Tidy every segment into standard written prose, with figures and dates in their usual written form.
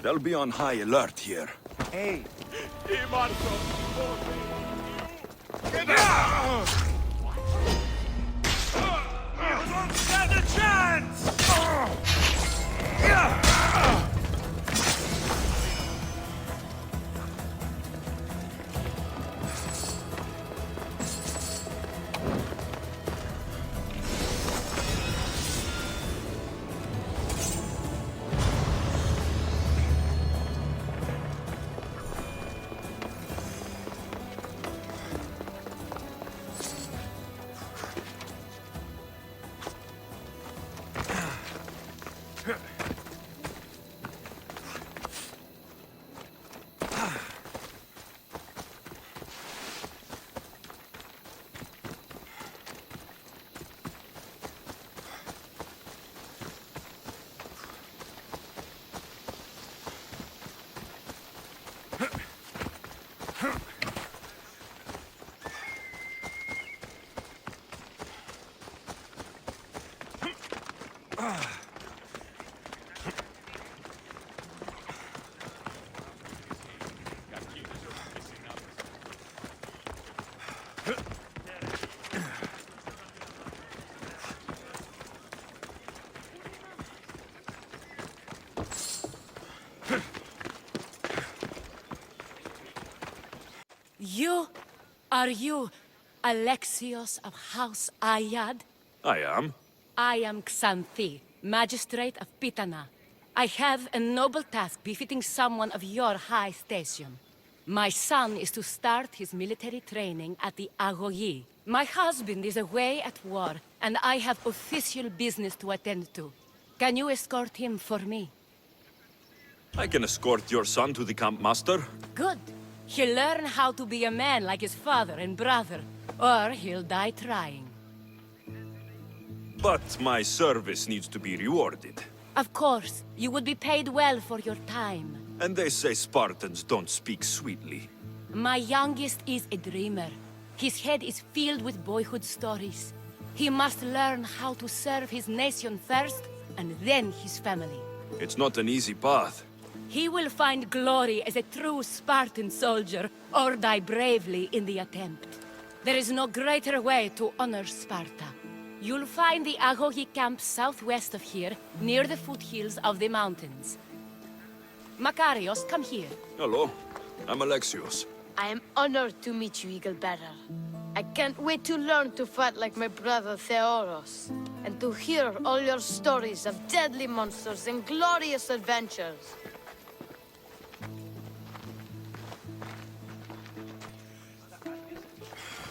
They'll be on high alert here. Hey, Stand a chance! Are you Alexios of House Ayad? I am. I am Xanthi, Magistrate of Pitana. I have a noble task befitting someone of your high station. My son is to start his military training at the Agogi. My husband is away at war, and I have official business to attend to. Can you escort him for me? I can escort your son to the camp master. Good. He'll learn how to be a man like his father and brother, or he'll die trying. But my service needs to be rewarded. Of course, you would be paid well for your time. And they say Spartans don't speak sweetly. My youngest is a dreamer. His head is filled with boyhood stories. He must learn how to serve his nation first, and then his family. It's not an easy path. He will find glory as a true Spartan soldier, or die bravely in the attempt. There is no greater way to honor Sparta. You'll find the Agogi camp southwest of here, near the foothills of the mountains. Makarios, come here. Hello, I'm Alexios. I am honored to meet you, Eagle Bearer. I can't wait to learn to fight like my brother Theoros, and to hear all your stories of deadly monsters and glorious adventures.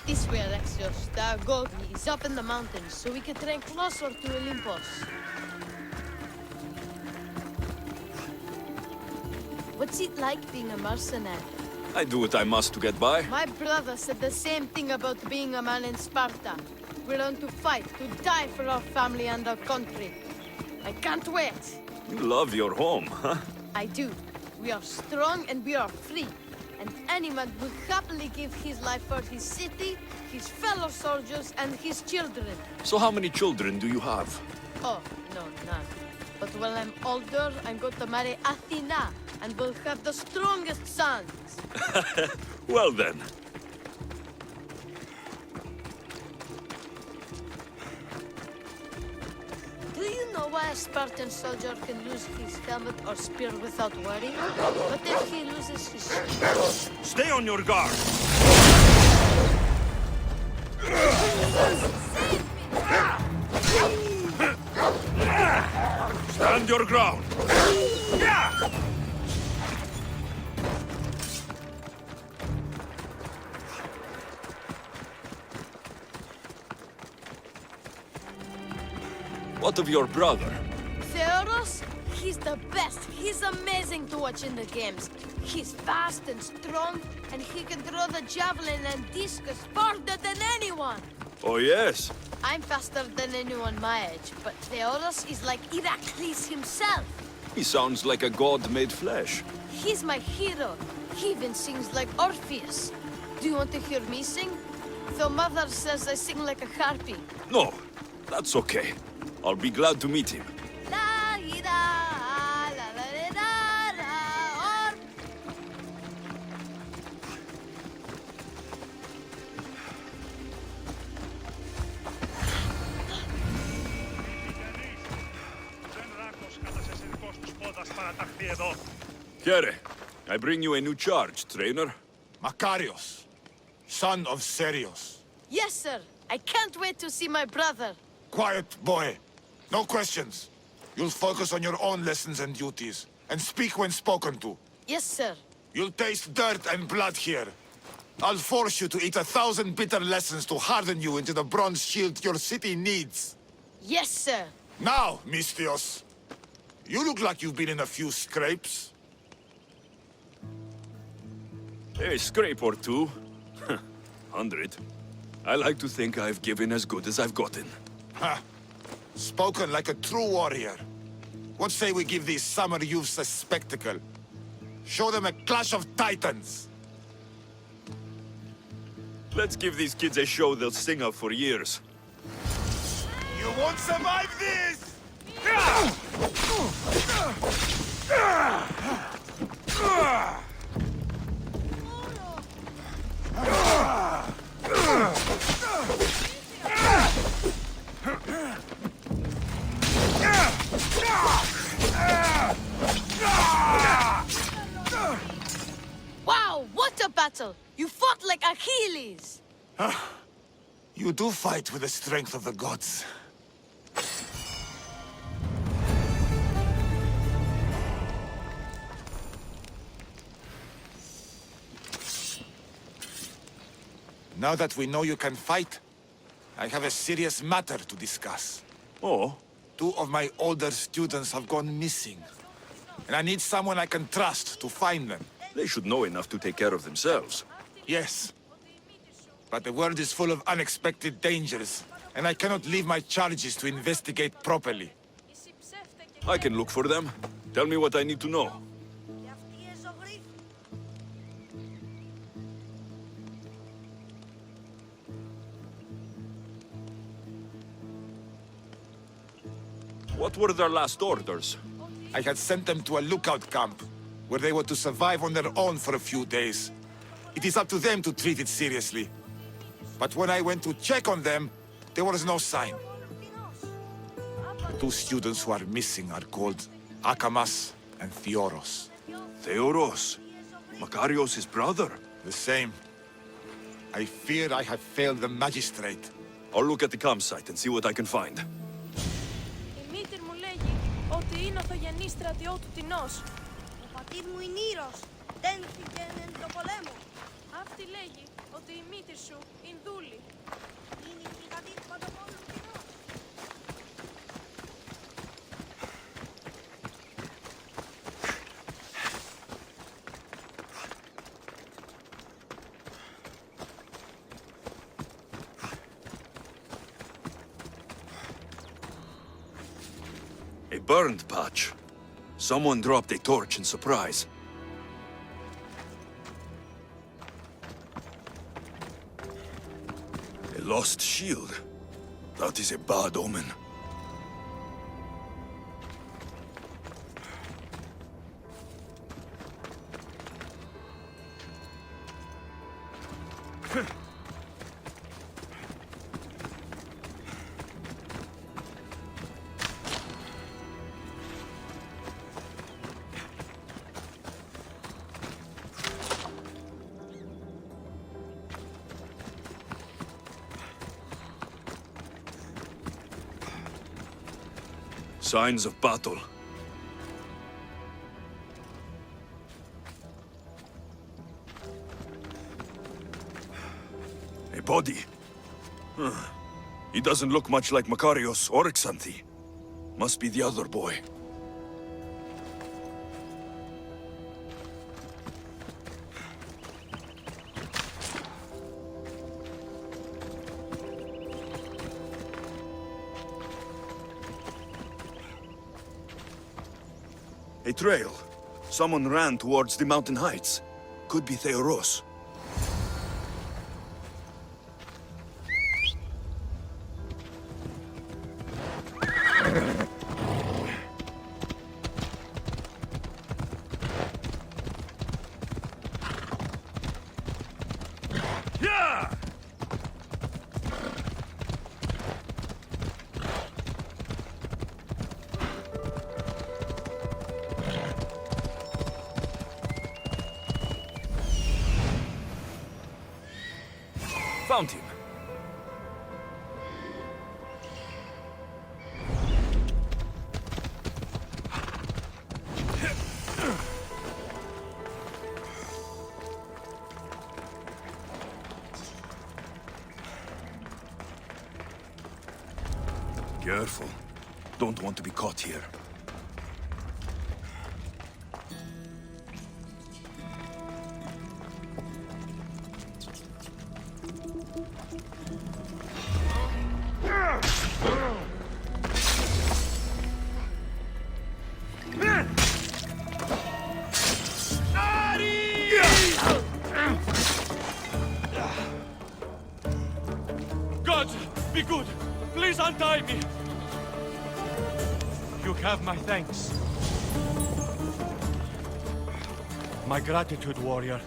This way, Alexios. The Agogi is up in the mountains, so we can train closer to Olympus. What's it like being a mercenary? I do what I must to get by. My brother said the same thing about being a man in Sparta. We learn to fight, to die for our family and our country. I can't wait. You love your home, huh? I do. We are strong and we are free. And any man will happily give his life for his city, his fellow soldiers, and his children. So how many children do you have? Oh, no, none. But when I'm older, I'm going to marry Athena, and we'll have the strongest sons. Well then. Do you know why a Spartan soldier can lose his helmet or spear without worrying? What if he loses his shield? Stay on your guard! Stand your ground! What of your brother? Theoros? He's the best. He's amazing to watch in the games. He's fast and strong, and he can throw the javelin and discus farther than anyone. Oh yes? I'm faster than anyone my age, but Theoros is like Heracles himself. He sounds like a god made flesh. He's my hero. He even sings like Orpheus. Do you want to hear me sing? Though Mother says I sing like a harpy. No, that's okay. I'll be glad to meet him. La ida, la la da da, or Quarry, I bring you a new charge, trainer. Makarios, son of Serios. yes, sir. I can't wait to see my brother. Quiet, boy. No questions. You'll focus on your own lessons and duties, and speak when spoken to. Yes, sir. You'll taste dirt and blood here. I'll force you to eat 1,000 bitter lessons to harden you into the bronze shield your city needs. Yes, sir. Now, Mistios, you look like you've been in a few scrapes. A scrape or two. 100. I like to think I've given as good as I've gotten. Ha! Spoken like a true warrior. What say we give these summer youths a spectacle? Show them a clash of titans! Let's give these kids a show they'll sing of for years. You won't survive this! Wow, what a battle! You fought like Achilles! You do fight with the strength of the gods. Now that we know you can fight, I have a serious matter to discuss. Oh, 2 of my older students have gone missing. And I need someone I can trust to find them. they should know enough to take care of themselves. Yes. But the world is full of unexpected dangers, and I cannot leave my charges to investigate properly. I can look for them. Tell me what I need to know. What were their last orders? I had sent them to a lookout camp, where they were to survive on their own for a few days. It is up to them to treat it seriously. But when I went to check on them, there was no sign. The 2 students who are missing are called Akamas and Theoros. Theoros. Makarios' brother. The same. I fear I have failed the magistrate. I'll look at the campsite and see what I can find. Η μήτηρ μου λέγει ότι είναι ο θογενής στρατιώτου Τινός. Ο πατήρ μου είναι Ήρος. Τένθηκε εν το πολέμο. Αυτή λέγει ότι η μήτηρ σου είναι δούλη. Είναι η γιγαντή του παντοπόλου Τινός. A burned patch. Someone dropped a torch in surprise. A lost shield. That is a bad omen. Signs of battle. A body. He doesn't look much like Makarios or Xanthi. Must be the other boy. A trail. Someone ran towards the mountain heights. Could be Theoros. found him. Careful. Don't want to be caught here. God, be good! Please untie me! You have my thanks. My gratitude, warrior.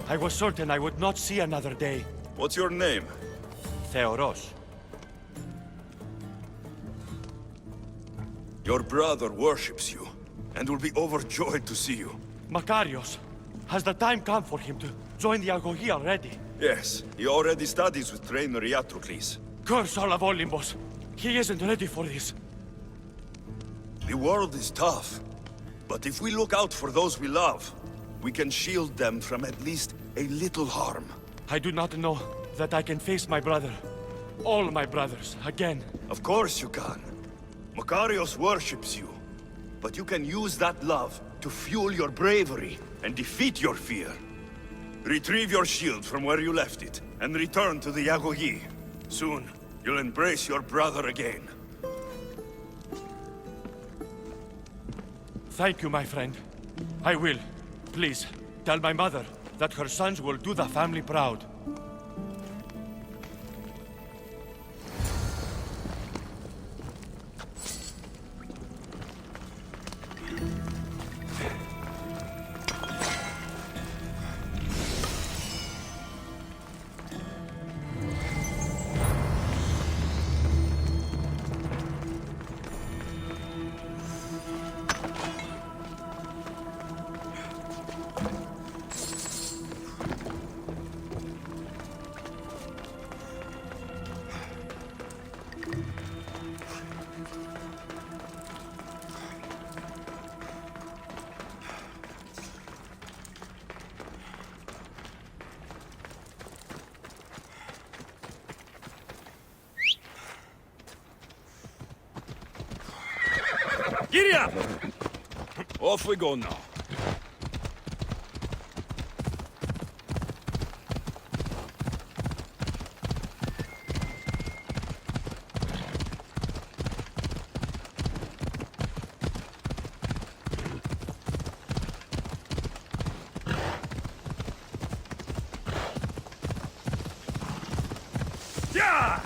I was certain I would not see another day. What's your name? Theoros. Your brother worships you, and will be overjoyed to see you. Makarios. Has the time come for him to join the Agogi already? Yes, he already studies with trainer Iatrocles. Curse all of Olympus. He isn't ready for this. The world is tough, but if we look out for those we love, we can shield them from at least a little harm. I do not know that I can face my brother. All my brothers, again. Of course you can. Makarios worships you, but you can use that love to fuel your bravery and defeat your fear. Retrieve your shield from where you left it, and return to the Agogi. Soon, you'll embrace your brother again. Thank you, my friend. I will. Please, tell my mother that her sons will do the family proud. Giddy up! Off we go now. Yeah!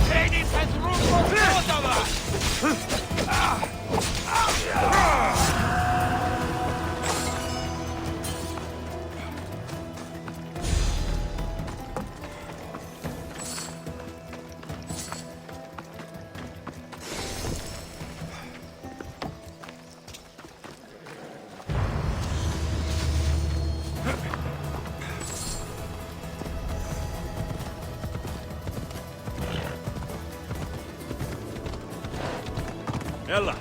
Hades has room for both of us! Ella,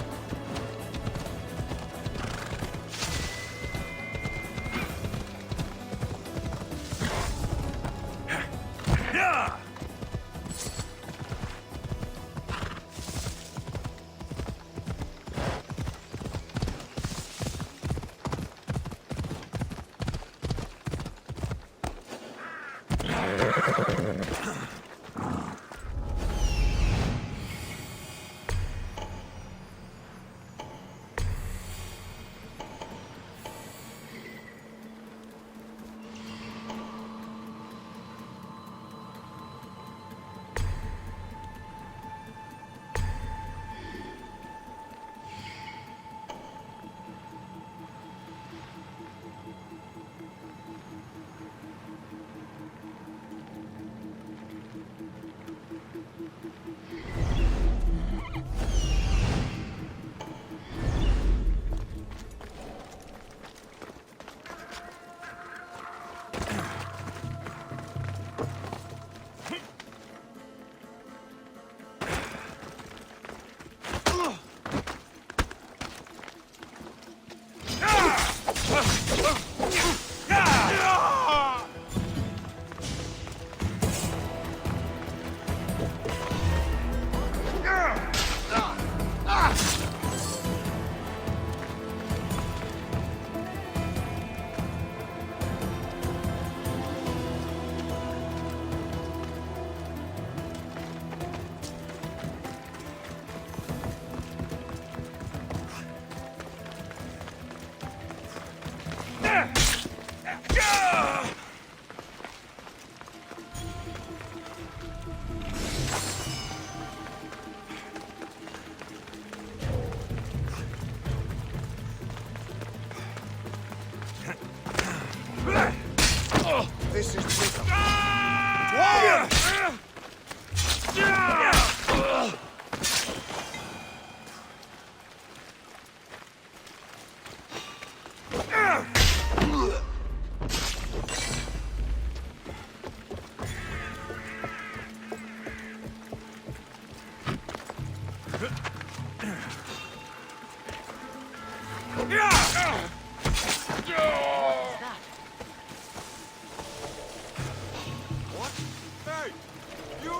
You!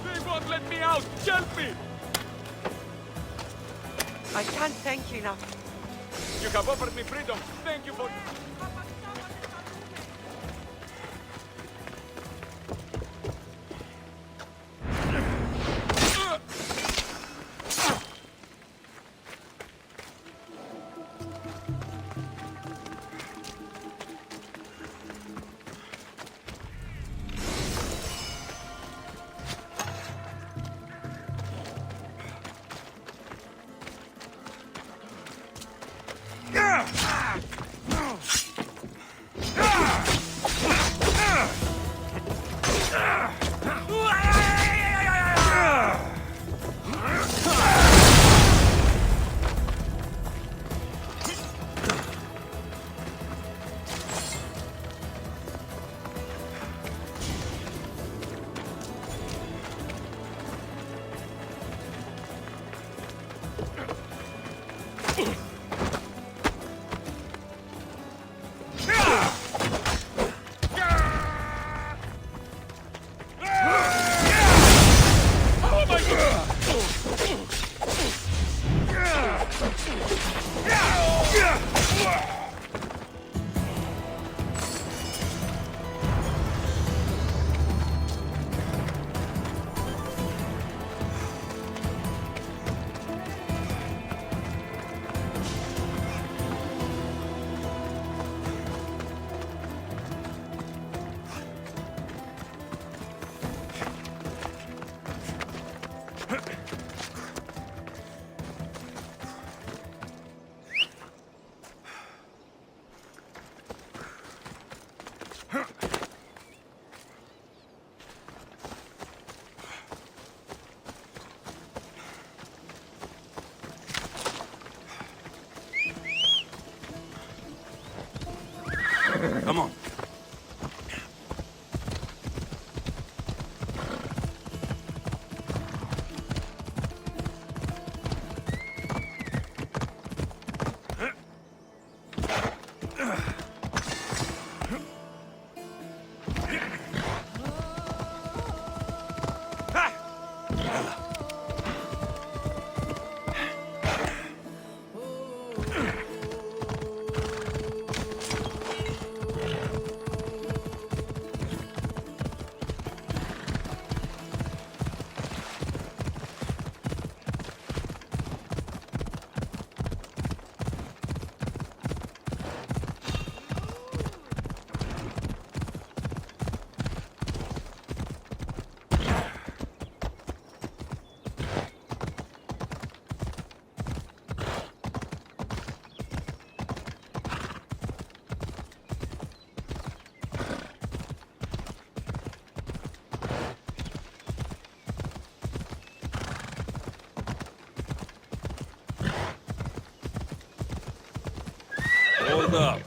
They won't let me out! Help me! I can't thank you enough. You have offered me freedom. Thank you for... Come on. Hold up.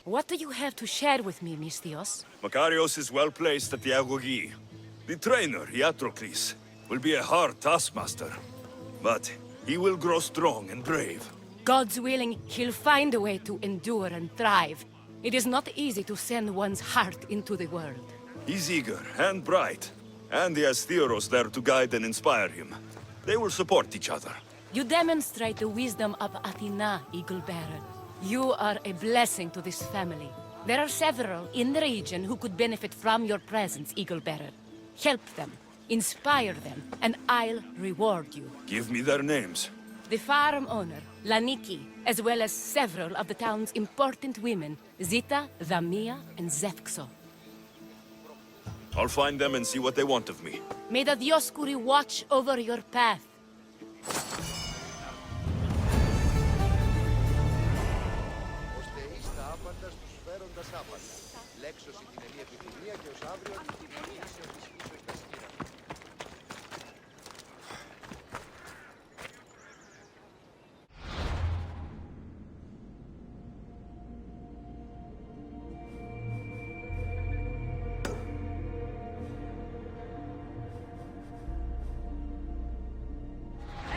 What do you have to share with me, Misthios? Makarios is well placed at the Agogi. The trainer, Iatrocles, will be a hard taskmaster. But he will grow strong and brave. God's willing, he'll find a way to endure and thrive. It is not easy to send one's heart into the world. He's eager and bright. And he has Theros there to guide and inspire him. They will support each other. You demonstrate the wisdom of Athena, Eagle Bearer. You are a blessing to this family. There are several in the region who could benefit from your presence, Eagle Bearer. Help them, inspire them, and I'll reward you. Give me their names. The farm owner, Laniki, as well as several of the town's important women, Zita, Dhamia, and Zefxo. I'll find them and see what they want of me. May the Dioscuri watch over your path. σάπατα. Λέξωση την ενή επιθυμία και ως αύριο την ίσιο της ίσως τα σκύρα.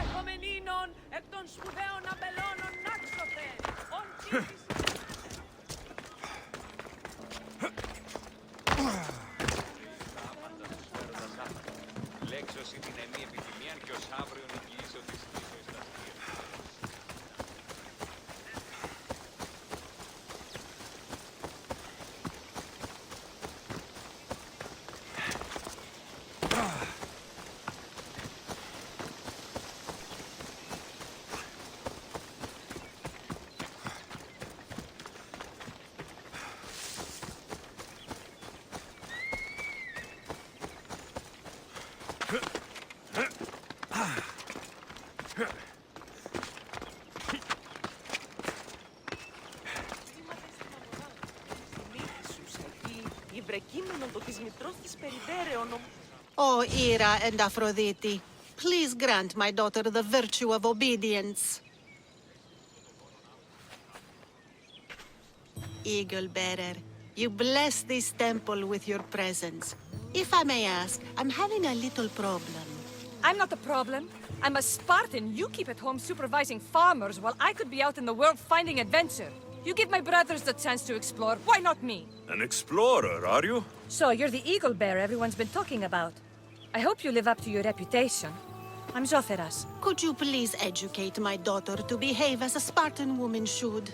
Εχομενήνων εκ των σπουδαίων αμπελώνων νάξωθεν, ον τύχης. Λέξωση την ενή επιθυμία και ως αύριο νικήσω της ίσως τα σκύρα. O Ira and Aphrodite, please grant my daughter the virtue of obedience. Eagle bearer, you bless this temple with your presence. If I may ask, I'm having a little problem. I'm not the problem. I'm a Spartan. You keep at home supervising farmers while I could be out in the world finding adventure. You give my brothers the chance to explore. Why not me? An explorer, are you? So you're the eagle bearer everyone's been talking about. I hope you live up to your reputation. I'm Zotheras. Could you please educate my daughter to behave as a Spartan woman should?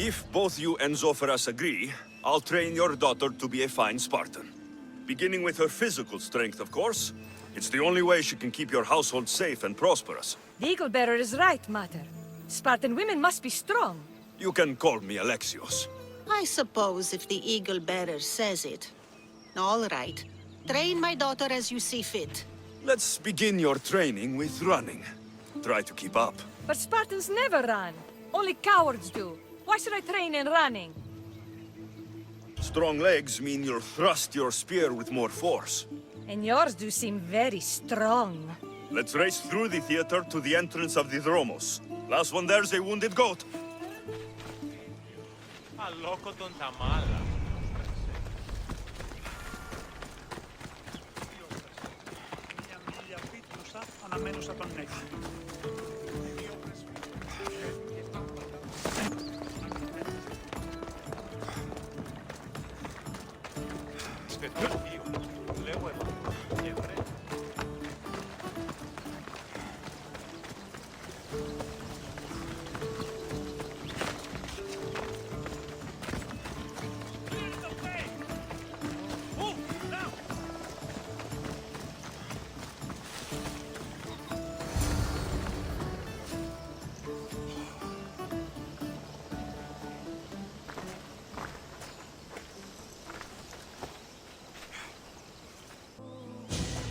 If both you and Zophras agree, I'll train your daughter to be a fine Spartan. Beginning with her physical strength, of course. It's the only way she can keep your household safe and prosperous. The eagle bearer is right, Mater. Spartan women must be strong. You can call me Alexios. I suppose if the eagle bearer says it. All right. Train my daughter as you see fit. Let's begin your training with running. Try to keep up. But Spartans never run. Only cowards do. Why should I train in running? Strong legs mean you'll thrust your spear with more force. And yours do seem very strong. Let's race through the theater to the entrance of the Dromos. Last one there's a wounded goat. Αλόκοτον τα μάλα. Μια μίλια πίτρουσα αναμένουσα τον νέκτη. Λέγω εδώ.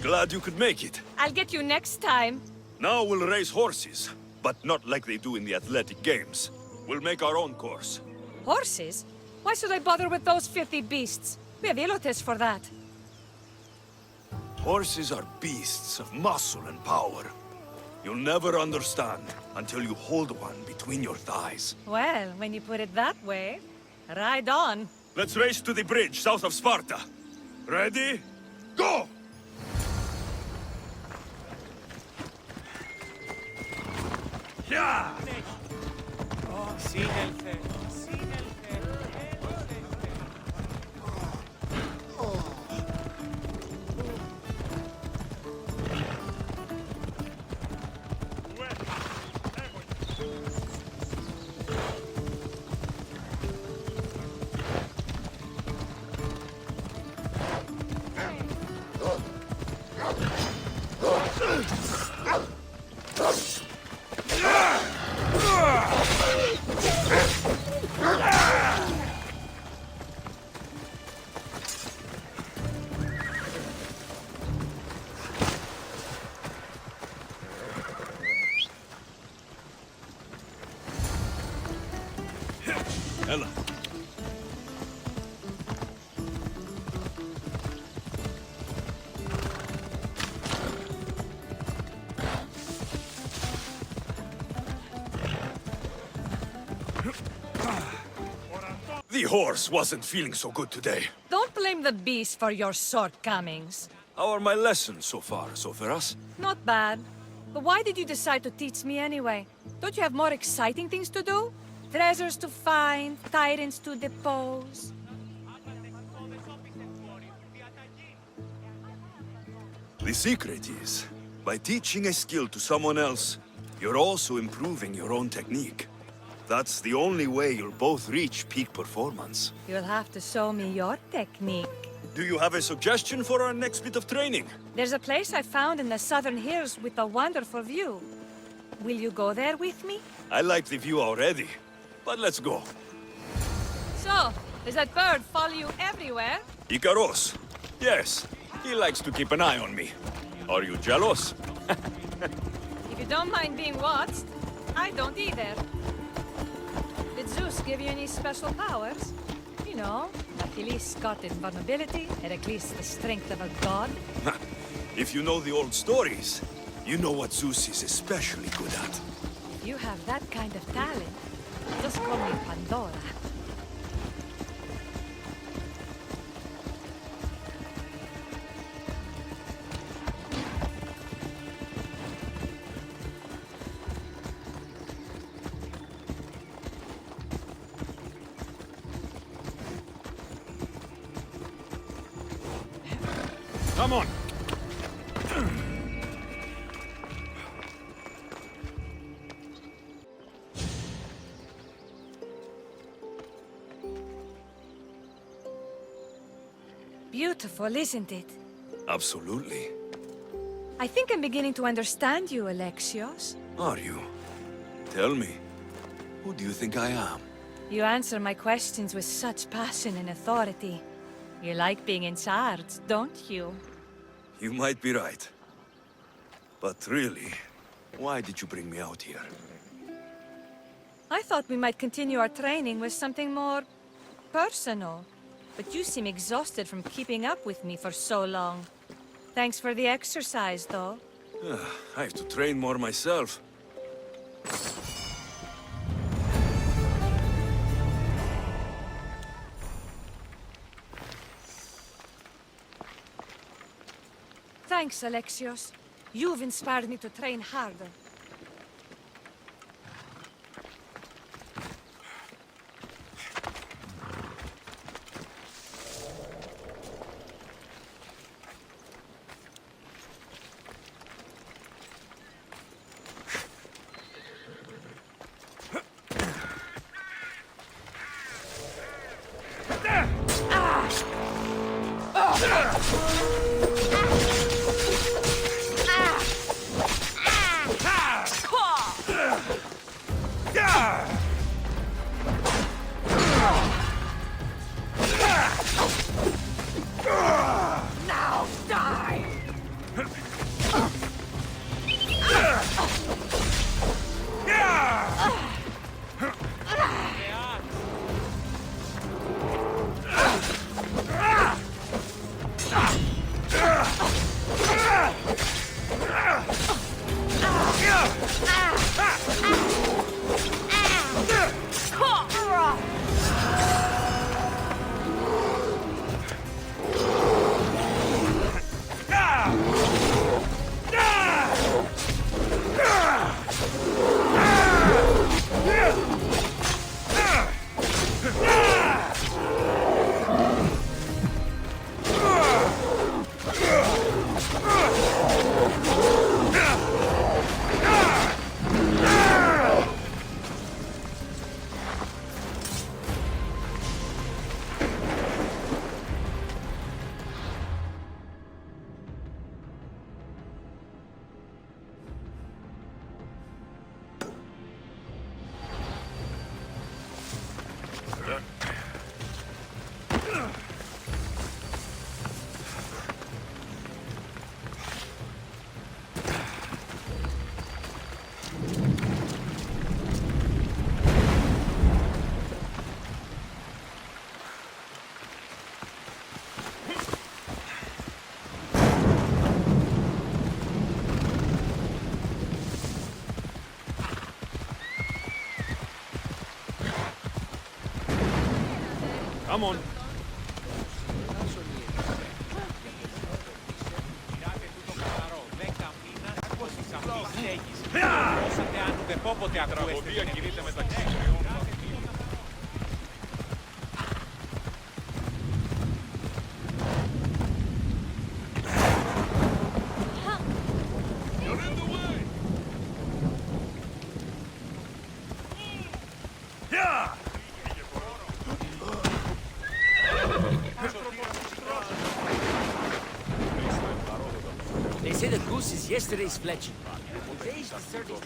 Glad you could make it. I'll get you next time. Now we'll race horses, but not like they do in the athletic games. We'll make our own course. Horses? Why should I bother with those filthy beasts? We have Elotes for that. Horses are beasts of muscle and power. You'll never understand until you hold one between your thighs. Well, when you put it that way, ride on. Let's race to the bridge south of Sparta. Ready? Go! Yeah! Σύνελθε. horse wasn't feeling so good today. Don't blame the beast for your shortcomings. How are my lessons so far, Soferas? Not bad. But why did you decide to teach me anyway? Don't you have more exciting things to do? Treasures to find, tyrants to depose. The secret is, by teaching a skill to someone else, you're also improving your own technique. That's the only way you'll both reach peak performance. You'll have to show me your technique. Do you have a suggestion for our next bit of training? There's a place I found in the southern hills with a wonderful view. Will you go there with me? I like the view already, but let's go. So, does that bird follow you everywhere? Icaros. Yes, he likes to keep an eye on me. Are you jealous? If you don't mind being watched, I don't either. Did Zeus give you any special powers? You know, Achilles got invulnerability, Heracles the strength of a god. If you know the old stories, you know what Zeus is especially good at. If you have that kind of talent, just call me Pandora. Come on! Beautiful, isn't it? Absolutely. I think I'm beginning to understand you, Alexios. Are you? Tell me, who do you think I am? You answer my questions with such passion and authority. You like being in charge, don't you? You might be right. But really, why did you bring me out here? I thought we might continue our training with something more personal. But you seem exhausted from keeping up with me for so long. Thanks for the exercise, though. I have to train more myself. Thanks, Alexios. You've inspired me to train harder. Now die! Come on. Τραγωδία κινείται μεταξύ τριών. They say the goose is yesterday's fletching. Today's the 30th.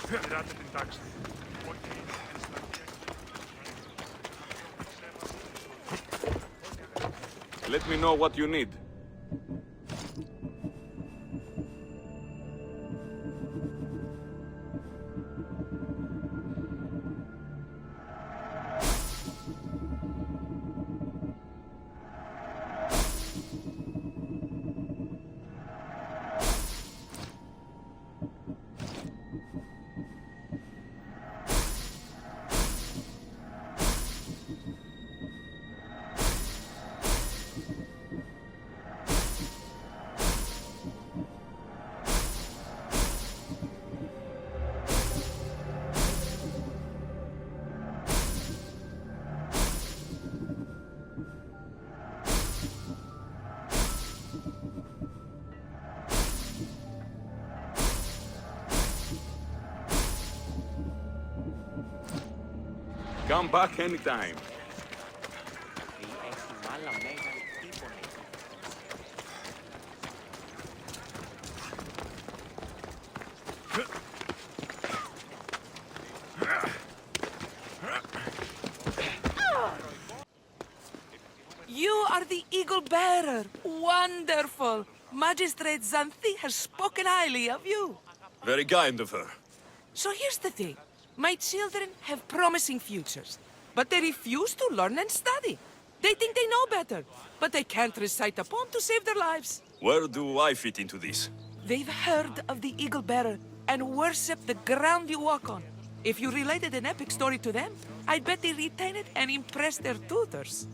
Πειράτε την τάξη. Let me know what you need. Come back anytime. You are the Eagle Bearer. Wonderful. Magistrate Xanthi has spoken highly of you. Very kind of her. So here's the thing. My children have promising futures, but they refuse to learn and study. They think they know better, but they can't recite a poem to save their lives. Where do I fit into this? They've heard of the Eagle Bearer and worship the ground you walk on. If you related an epic story to them, I bet they retain it and impress their tutors.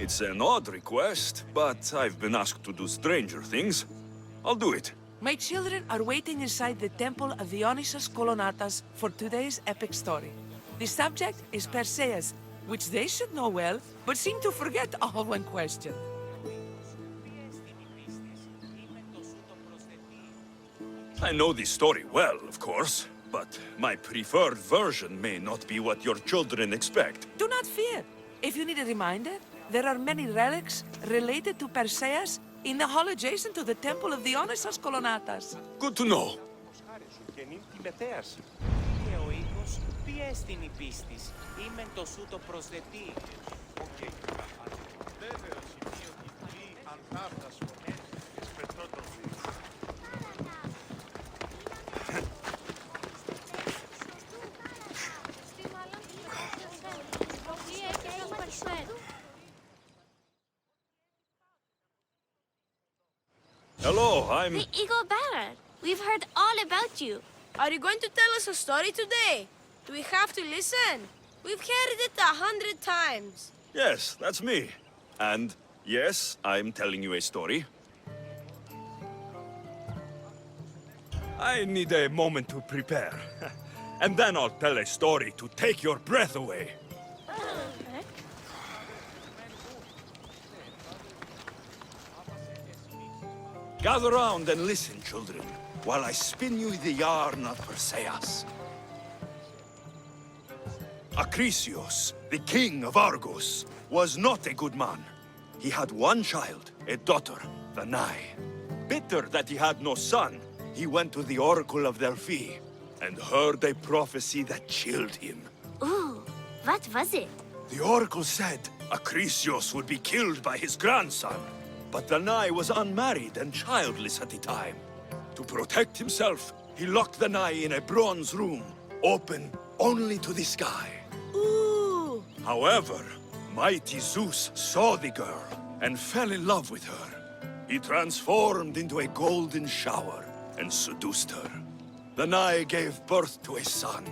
It's an odd request, but I've been asked to do stranger things. I'll do it. My children are waiting inside the temple of Dionysus Kolonatas for today's epic story. The subject is Perseus, which they should know well, but seem to forget all when questioned. I know the story well, of course, but my preferred version may not be what your children expect. Do not fear. If you need a reminder, there are many relics related to Perseus in the hall adjacent to the temple of Dionysus Kolonatas. Good to know. Hello, I'm... The Eagle Bearer. We've heard all about you. Are you going to tell us a story today? Do we have to listen? We've heard it 100 times. Yes, that's me. And yes, I'm telling you a story. I need a moment to prepare. And then I'll tell a story to take your breath away. Gather round and listen, children, while I spin you the yarn of Perseus. Acrisius, the king of Argos, was not a good man. he had one child, a daughter, Danae. Bitter that he had no son, he went to the Oracle of Delphi and heard a prophecy that chilled him. Ooh, what was it? The Oracle said Acrisios would be killed by his grandson. But Danae was unmarried and childless at the time. To protect himself, he locked Danae in a bronze room, open only to the sky. Ooh! However, mighty Zeus saw the girl and fell in love with her. He transformed into a golden shower and seduced her. Danae gave birth to a son,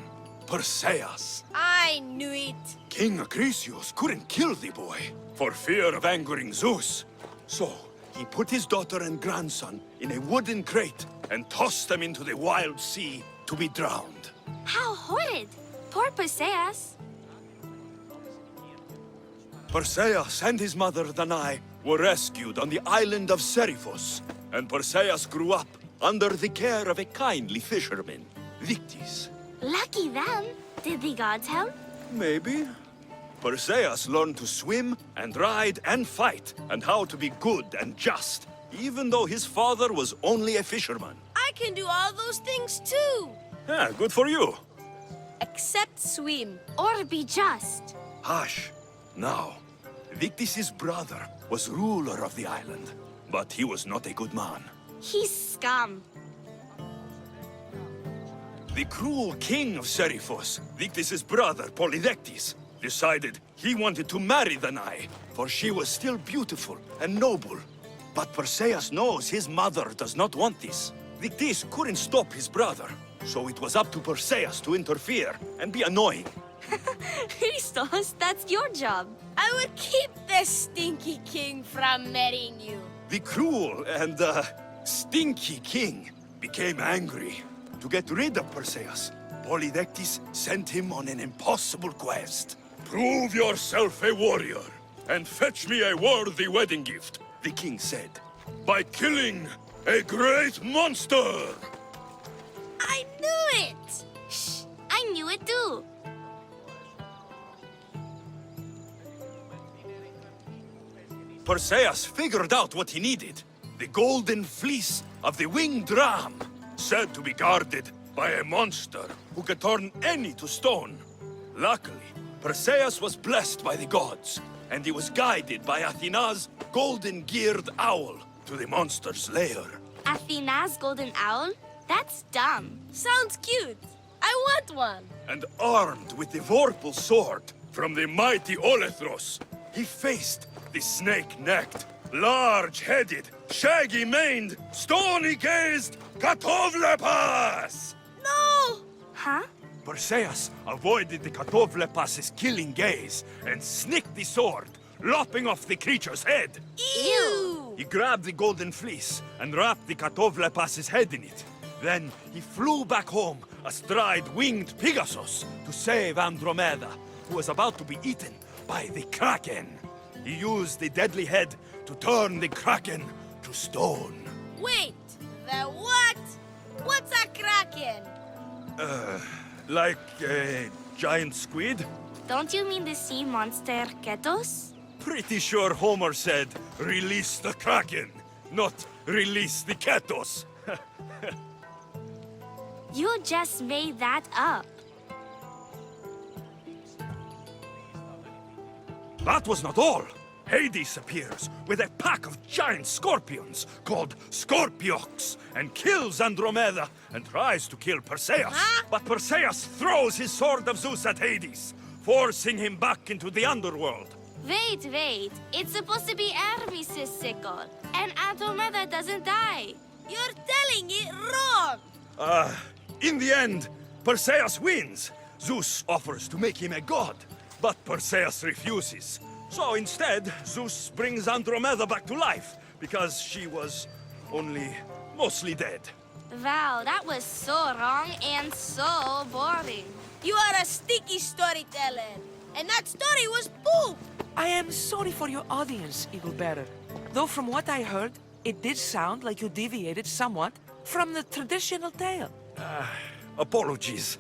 Perseus. I knew it. King Acrisios couldn't kill the boy for fear of angering Zeus. So, he put his daughter and grandson in a wooden crate and tossed them into the wild sea to be drowned. How horrid! Poor Perseus. Perseus and his mother Danae were rescued on the island of Seriphos, and Perseus grew up under the care of a kindly fisherman, Victis. Lucky them. Did the gods help? Maybe. Perseus learned to swim and ride and fight, and how to be good and just, even though his father was only a fisherman. I can do all those things too. Yeah, good for you. Except swim. Or be just. Hush. Now, Victis' brother was ruler of the island, but he was not a good man. He's scum. The cruel king of Seriphos, Victis' brother Polydectes, decided he wanted to marry Danae, for she was still beautiful and noble. But Perseus knows his mother does not want this. Victis couldn't stop his brother, so it was up to Perseus to interfere and be annoying. Christos, that's your job. I will keep the stinky king from marrying you. The cruel and, stinky king became angry. To get rid of Perseus, Polydectes sent him on an impossible quest. Prove yourself a warrior, and fetch me a worthy wedding gift, the king said, by killing a great monster! I knew it! Shh, I knew it too. Perseus figured out what he needed. The golden fleece of the winged ram, said to be guarded by a monster who could turn any to stone. Luckily, Perseus was blessed by the gods, and he was guided by Athena's golden-geared owl to the monster's lair. Athena's golden owl? That's dumb. Sounds cute. I want one. And armed with the vorpal sword from the mighty Olethros, he faced the snake-necked, large-headed, shaggy-maned, stony-gazed Katovlepas! No! Huh? Perseus avoided the Katovlepas's killing gaze and snicked the sword, lopping off the creature's head. Ew! He grabbed the golden fleece and wrapped the Katovlepas's head in it. Then he flew back home astride winged Pegasus to save Andromeda, who was about to be eaten by the Kraken. He used the deadly head to turn the Kraken to stone. Wait, the what? What's a kraken? Like a giant squid? Don't you mean the sea monster Ketos? Pretty sure Homer said, release the Kraken, not release the Ketos. You just made that up. That was not all. Hades appears with a pack of giant scorpions called Scorpiox and kills Andromeda and tries to kill Perseus. Huh? But Perseus throws his sword of Zeus at Hades, forcing him back into the underworld. Wait. It's supposed to be Hermes' sickle, and Andromeda doesn't die. You're telling it wrong. In the end, Perseus wins. Zeus offers to make him a god, but Perseus refuses. So instead, Zeus brings Andromeda back to life, because she was only mostly dead. Wow, that was so wrong and so boring. You are a sticky storyteller, and that story was poop! I am sorry for your audience, Eagle Bearer. Though from what I heard, it did sound like you deviated somewhat from the traditional tale. Apologies.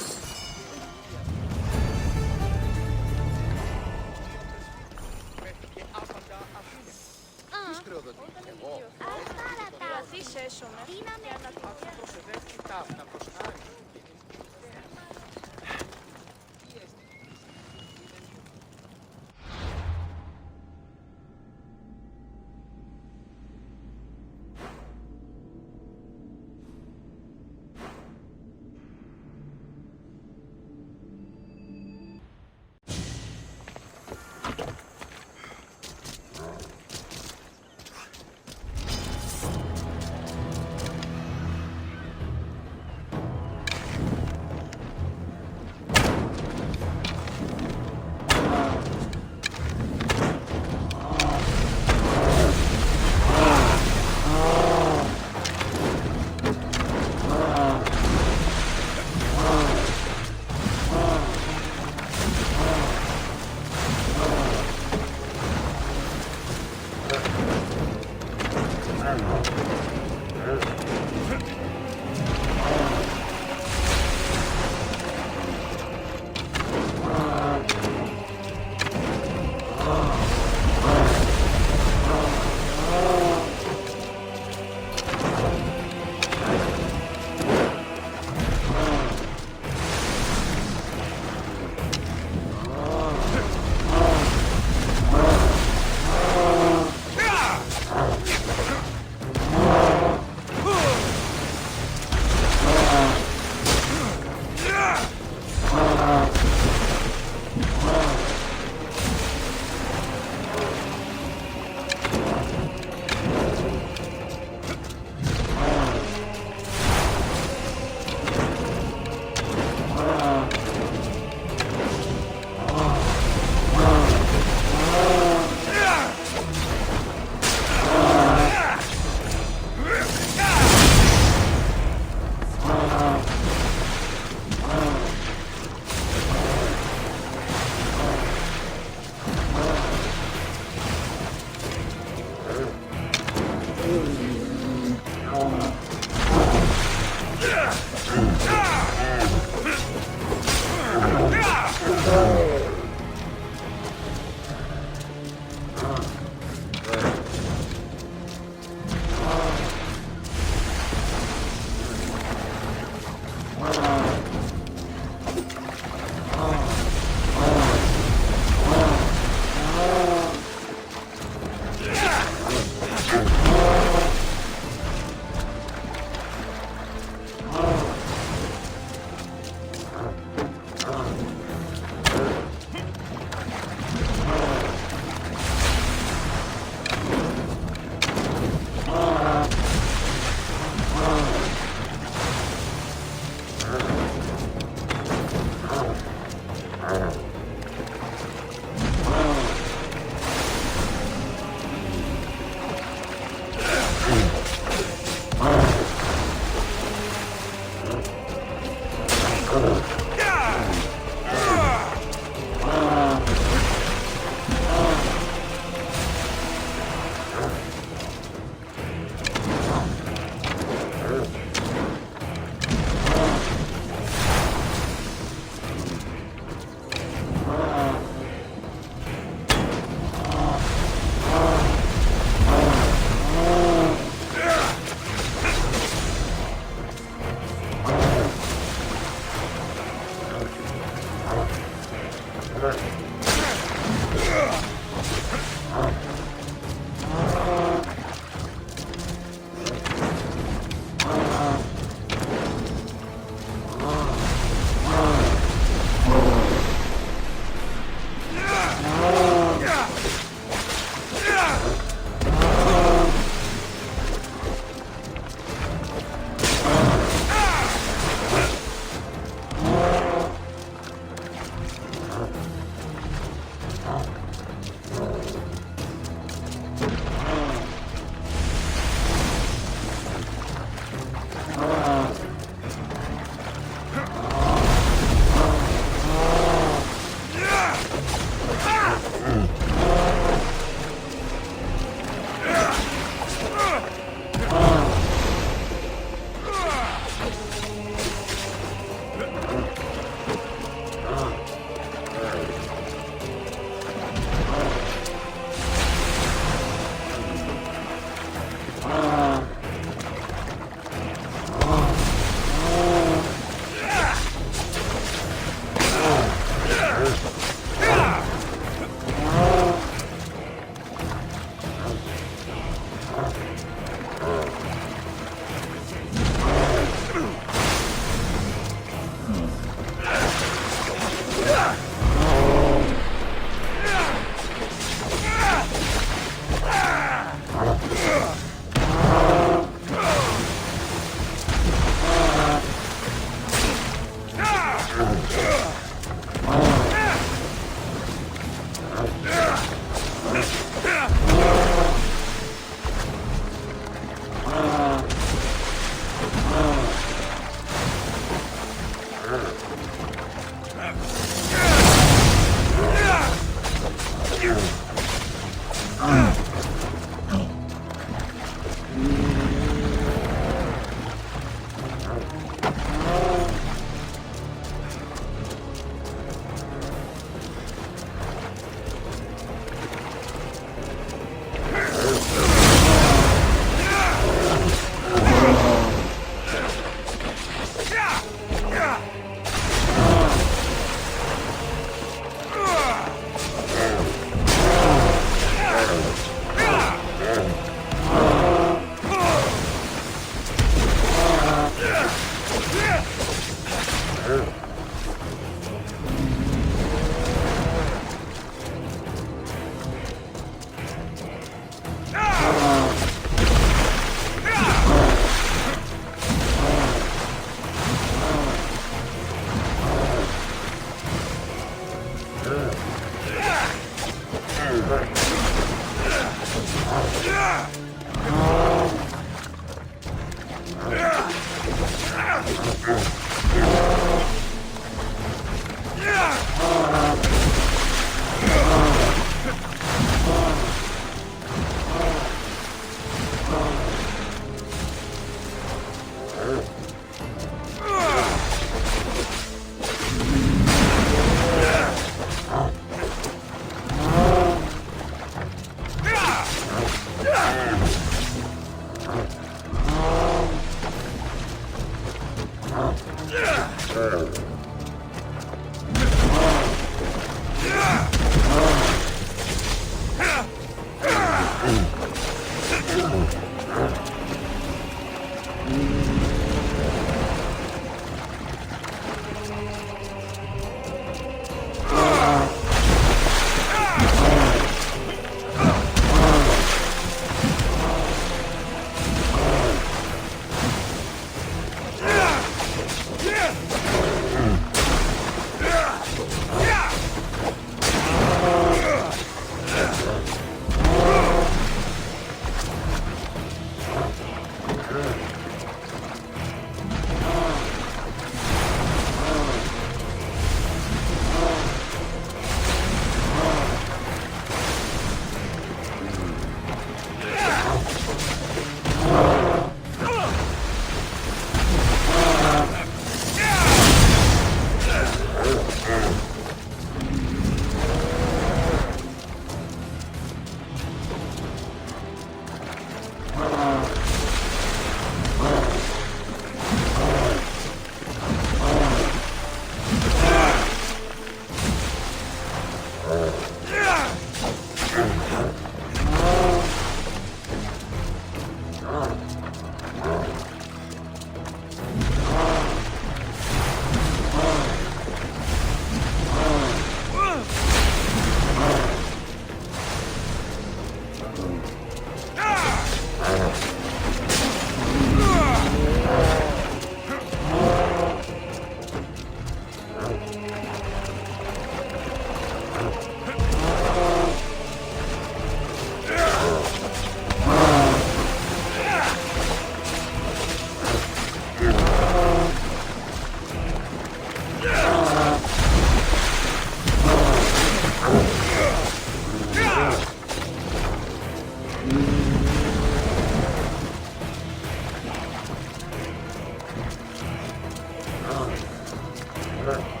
Huh.